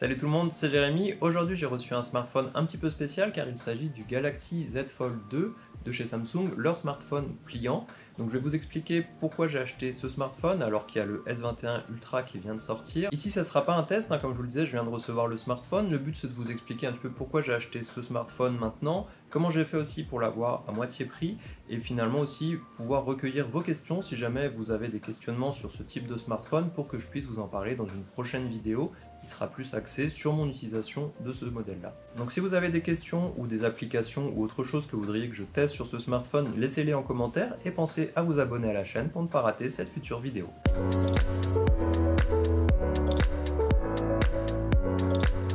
Salut tout le monde, c'est Jérémy. Aujourd'hui j'ai reçu un smartphone un petit peu spécial car il s'agit du Galaxy Z Fold 2 de chez Samsung, leur smartphone pliant. Donc je vais vous expliquer pourquoi j'ai acheté ce smartphone alors qu'il y a le S21 Ultra qui vient de sortir. Ici ça sera pas un test, comme je vous le disais, je viens de recevoir le smartphone. Le but c'est de vous expliquer un petit peu pourquoi j'ai acheté ce smartphone maintenant, comment j'ai fait aussi pour l'avoir à moitié prix et finalement aussi pouvoir recueillir vos questions si jamais vous avez des questionnements sur ce type de smartphone pour que je puisse vous en parler dans une prochaine vidéo qui sera plus axée sur mon utilisation de ce modèle là. Donc si vous avez des questions ou des applications ou autre chose que vous voudriez que je teste sur ce smartphone, laissez-les en commentaire et pensez à vous abonner à la chaîne pour ne pas rater cette future vidéo.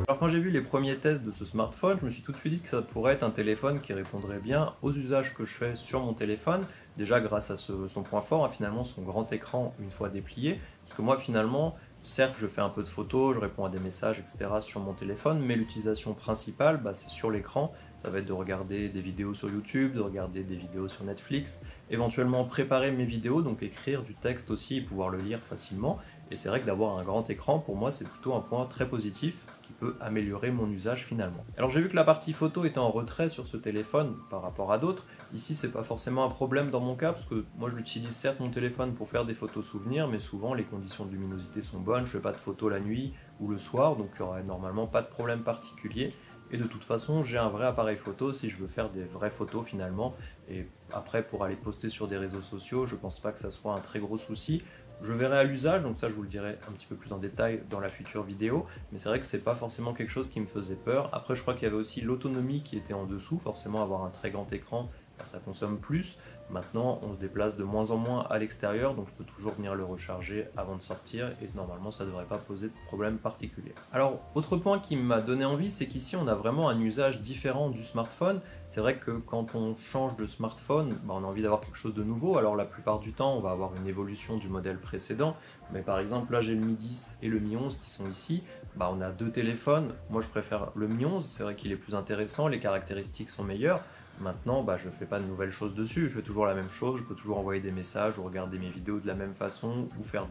Alors quand j'ai vu les premiers tests de ce smartphone, je me suis tout de suite dit que ça pourrait être un téléphone qui répondrait bien aux usages que je fais sur mon téléphone, déjà grâce à son point fort, finalement son grand écran une fois déplié, parce que moi finalement, certes je fais un peu de photos, je réponds à des messages etc. sur mon téléphone, mais l'utilisation principale c'est sur l'écran, ça va être de regarder des vidéos sur YouTube, de regarder des vidéos sur Netflix, éventuellement préparer mes vidéos, donc écrire du texte aussi et pouvoir le lire facilement. Et c'est vrai que d'avoir un grand écran, pour moi, c'est plutôt un point très positif qui peut améliorer mon usage finalement. Alors j'ai vu que la partie photo était en retrait sur ce téléphone par rapport à d'autres. Ici, c'est pas forcément un problème dans mon cas, parce que moi j'utilise certes mon téléphone pour faire des photos souvenirs, mais souvent les conditions de luminosité sont bonnes, je fais pas de photos la nuit ou le soir, donc il n'y aurait normalement pas de problème particulier. Et de toute façon, j'ai un vrai appareil photo si je veux faire des vraies photos finalement. Et après, pour aller poster sur des réseaux sociaux, je pense pas que ça soit un très gros souci. Je verrai à l'usage, donc ça je vous le dirai un petit peu plus en détail dans la future vidéo, mais c'est vrai que c'est pas forcément quelque chose qui me faisait peur. Après je crois qu'il y avait aussi l'autonomie qui était en dessous, forcément avoir un très grand écran, ça consomme plus. Maintenant on se déplace de moins en moins à l'extérieur, donc je peux toujours venir le recharger avant de sortir et normalement ça ne devrait pas poser de problème particulier. Alors autre point qui m'a donné envie, c'est qu'ici on a vraiment un usage différent du smartphone. C'est vrai que quand on change de smartphone, on a envie d'avoir quelque chose de nouveau. Alors la plupart du temps on va avoir une évolution du modèle précédent, mais par exemple là j'ai le Mi 10 et le Mi 11 qui sont ici. On a deux téléphones, moi je préfère le Mi 11, c'est vrai qu'il est plus intéressant, les caractéristiques sont meilleures. Maintenant, je ne fais pas de nouvelles choses dessus, je fais toujours la même chose, je peux toujours envoyer des messages ou regarder mes vidéos de la même façon ou faire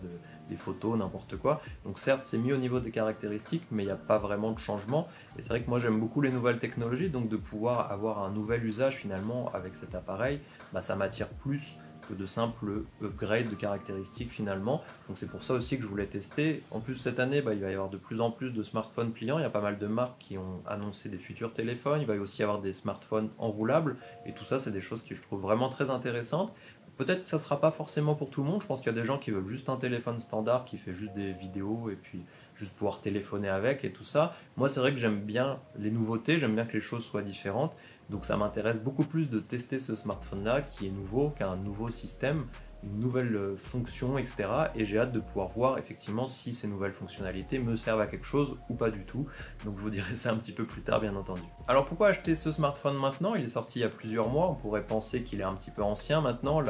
des photos, n'importe quoi. Donc certes, c'est mieux au niveau des caractéristiques, mais il n'y a pas vraiment de changement. Et c'est vrai que moi j'aime beaucoup les nouvelles technologies, donc de pouvoir avoir un nouvel usage finalement avec cet appareil, ça m'attire plus que de simples upgrades de caractéristiques finalement. Donc c'est pour ça aussi que je voulais tester. En plus cette année, il va y avoir de plus en plus de smartphones pliants. Il y a pas mal de marques qui ont annoncé des futurs téléphones. Il va aussi y avoir des smartphones enroulables. Et tout ça, c'est des choses que je trouve vraiment très intéressantes. Peut-être que ça ne sera pas forcément pour tout le monde. Je pense qu'il y a des gens qui veulent juste un téléphone standard qui fait juste des vidéos et puis juste pouvoir téléphoner avec et tout ça. Moi, c'est vrai que j'aime bien les nouveautés, j'aime bien que les choses soient différentes. Donc ça m'intéresse beaucoup plus de tester ce smartphone-là qui est nouveau, qu'un nouveau système, une nouvelle fonction, etc. Et j'ai hâte de pouvoir voir effectivement si ces nouvelles fonctionnalités me servent à quelque chose ou pas du tout. Donc je vous dirai ça un petit peu plus tard, bien entendu. Alors pourquoi acheter ce smartphone maintenant? Il est sorti il y a plusieurs mois, on pourrait penser qu'il est un petit peu ancien maintenant,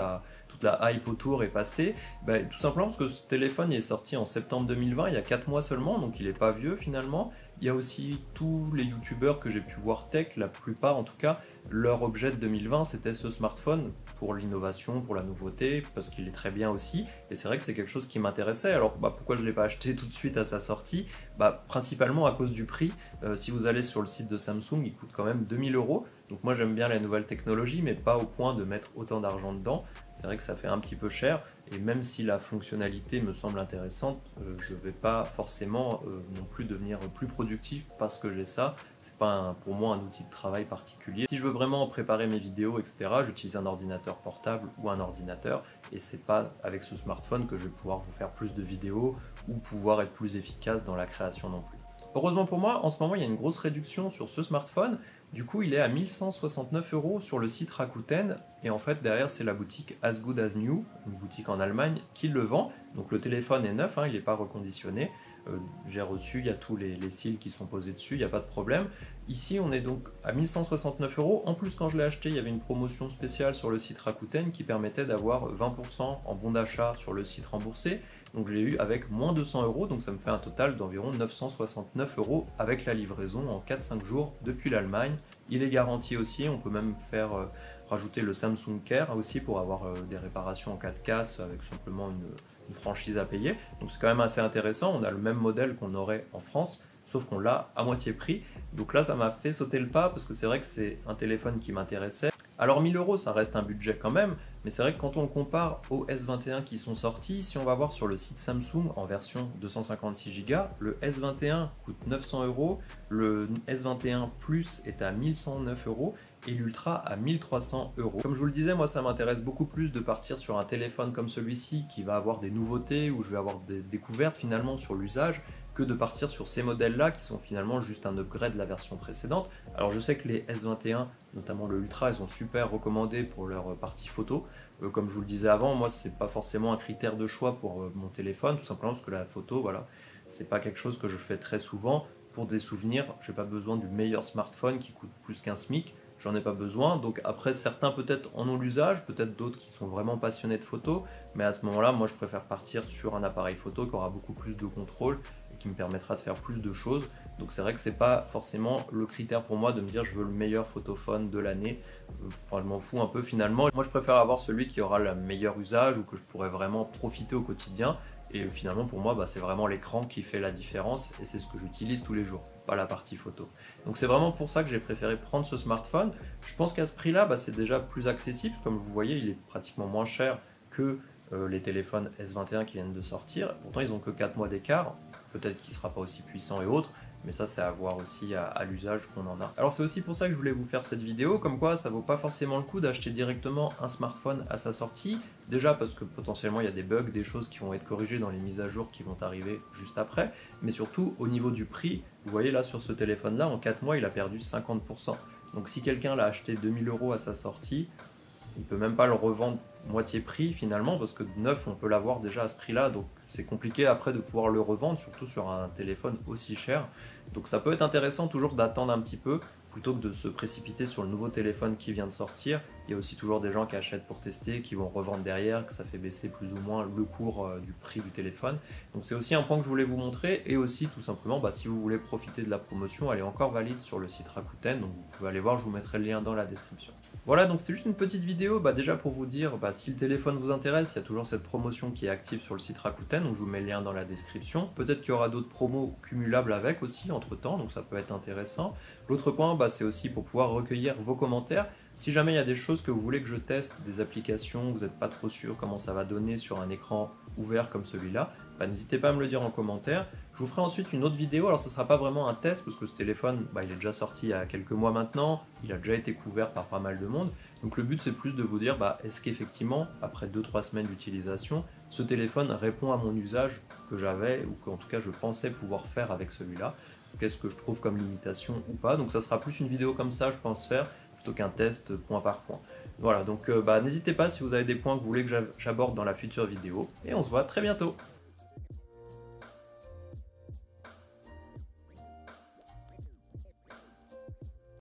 toute la hype autour est passée. Tout simplement parce que ce téléphone est sorti en septembre 2020, il y a 4 mois seulement, donc il n'est pas vieux finalement. Il y a aussi tous les youtubeurs que j'ai pu voir tech, la plupart en tout cas, leur objet de 2020 c'était ce smartphone pour l'innovation, pour la nouveauté, parce qu'il est très bien aussi. Et c'est vrai que c'est quelque chose qui m'intéressait. Alors pourquoi je ne l'ai pas acheté tout de suite à sa sortie? Principalement à cause du prix. Si vous allez sur le site de Samsung, il coûte quand même 2000 €. Donc moi j'aime bien les nouvelles technologies, mais pas au point de mettre autant d'argent dedans. C'est vrai que ça fait un petit peu cher, et même si la fonctionnalité me semble intéressante, je ne vais pas forcément non plus devenir plus productif parce que j'ai ça. C'est pas pour moi un outil de travail particulier. Si je veux vraiment préparer mes vidéos, etc., j'utilise un ordinateur portable ou un ordinateur, et c'est pas avec ce smartphone que je vais pouvoir vous faire plus de vidéos ou pouvoir être plus efficace dans la création non plus. Heureusement pour moi, en ce moment il y a une grosse réduction sur ce smartphone. Du coup, il est à 1169 € sur le site Rakuten, et en fait derrière c'est la boutique As Good As New, une boutique en Allemagne qui le vend. Donc le téléphone est neuf, il n'est pas reconditionné. J'ai reçu, il y a tous les cils qui sont posés dessus, il n'y a pas de problème. Ici on est donc à 1169 €. En plus quand je l'ai acheté, il y avait une promotion spéciale sur le site Rakuten qui permettait d'avoir 20% en bon d'achat sur le site remboursé. Donc je l'ai eu avec moins 200 €, donc ça me fait un total d'environ 969 € avec la livraison en 4-5 jours depuis l'Allemagne. Il est garanti aussi, on peut même faire rajouter le Samsung Care aussi pour avoir des réparations en cas de casse avec simplement une franchise à payer. Donc c'est quand même assez intéressant, on a le même modèle qu'on aurait en France, sauf qu'on l'a à moitié prix. Donc là, ça m'a fait sauter le pas parce que c'est vrai que c'est un téléphone qui m'intéressait. Alors 1000 euros, ça reste un budget quand même, mais c'est vrai que quand on le compare aux S21 qui sont sortis, si on va voir sur le site Samsung en version 256 Go, le S21 coûte 900 euros, le S21 Plus est à 1109 euros et l'Ultra à 1300 euros. Comme je vous le disais, moi ça m'intéresse beaucoup plus de partir sur un téléphone comme celui-ci qui va avoir des nouveautés, où je vais avoir des découvertes finalement sur l'usage, que de partir sur ces modèles-là qui sont finalement juste un upgrade de la version précédente. Alors je sais que les S21, notamment le Ultra, ils sont super recommandés pour leur partie photo. Comme je vous le disais avant, moi c'est pas forcément un critère de choix pour mon téléphone, tout simplement parce que la photo, voilà, c'est pas quelque chose que je fais très souvent. Pour des souvenirs, j'ai pas besoin du meilleur smartphone qui coûte plus qu'un SMIC. J'en ai pas besoin, donc après certains peut-être en ont l'usage, peut-être d'autres qui sont vraiment passionnés de photo, mais à ce moment-là, moi je préfère partir sur un appareil photo qui aura beaucoup plus de contrôle et qui me permettra de faire plus de choses. Donc c'est vrai que c'est pas forcément le critère pour moi de me dire je veux le meilleur photophone de l'année. Enfin je m'en fous un peu finalement. Moi je préfère avoir celui qui aura le meilleur usage ou que je pourrais vraiment profiter au quotidien. Et finalement pour moi c'est vraiment l'écran qui fait la différence et c'est ce que j'utilise tous les jours, pas la partie photo. Donc c'est vraiment pour ça que j'ai préféré prendre ce smartphone. Je pense qu'à ce prix-là c'est déjà plus accessible, comme vous voyez il est pratiquement moins cher que les téléphones S21 qui viennent de sortir. Pourtant ils n'ont que 4 mois d'écart, peut-être qu'il ne sera pas aussi puissant et autres, mais ça c'est à voir aussi à l'usage qu'on en a. Alors c'est aussi pour ça que je voulais vous faire cette vidéo, comme quoi ça vaut pas forcément le coup d'acheter directement un smartphone à sa sortie, déjà parce que potentiellement il y a des bugs, des choses qui vont être corrigées dans les mises à jour qui vont arriver juste après, mais surtout au niveau du prix, vous voyez là sur ce téléphone là, en 4 mois il a perdu 50%. Donc si quelqu'un l'a acheté 2000 euros à sa sortie, il peut même pas le revendre moitié prix finalement, parce que neuf on peut l'avoir déjà à ce prix là, donc c'est compliqué après de pouvoir le revendre, surtout sur un téléphone aussi cher. Donc ça peut être intéressant toujours d'attendre un petit peu plutôt que de se précipiter sur le nouveau téléphone qui vient de sortir. Il y a aussi toujours des gens qui achètent pour tester, qui vont revendre derrière, que ça fait baisser plus ou moins le cours du prix du téléphone. Donc c'est aussi un point que je voulais vous montrer, et aussi tout simplement si vous voulez profiter de la promotion, elle est encore valide sur le site Rakuten, donc vous pouvez aller voir, je vous mettrai le lien dans la description. Voilà, donc c'était juste une petite vidéo déjà pour vous dire si le téléphone vous intéresse, il y a toujours cette promotion qui est active sur le site Rakuten, donc je vous mets le lien dans la description. Peut-être qu'il y aura d'autres promos cumulables avec aussi entre temps, donc ça peut être intéressant. L'autre point, c'est aussi pour pouvoir recueillir vos commentaires. Si jamais il y a des choses que vous voulez que je teste, des applications, vous n'êtes pas trop sûr comment ça va donner sur un écran ouvert comme celui-là, n'hésitez pas à me le dire en commentaire. Je vous ferai ensuite une autre vidéo, alors ce ne sera pas vraiment un test parce que ce téléphone, il est déjà sorti il y a quelques mois maintenant, il a déjà été couvert par pas mal de monde. Donc le but c'est plus de vous dire, est-ce qu'effectivement, après 2-3 semaines d'utilisation, ce téléphone répond à mon usage que j'avais ou qu'en tout cas je pensais pouvoir faire avec celui-là. Qu'est-ce que je trouve comme limitation ou pas. Donc ça sera plus une vidéo comme ça je pense faire, plutôt qu'un test point par point. Voilà, donc n'hésitez pas si vous avez des points que vous voulez que j'aborde dans la future vidéo, et on se voit très bientôt.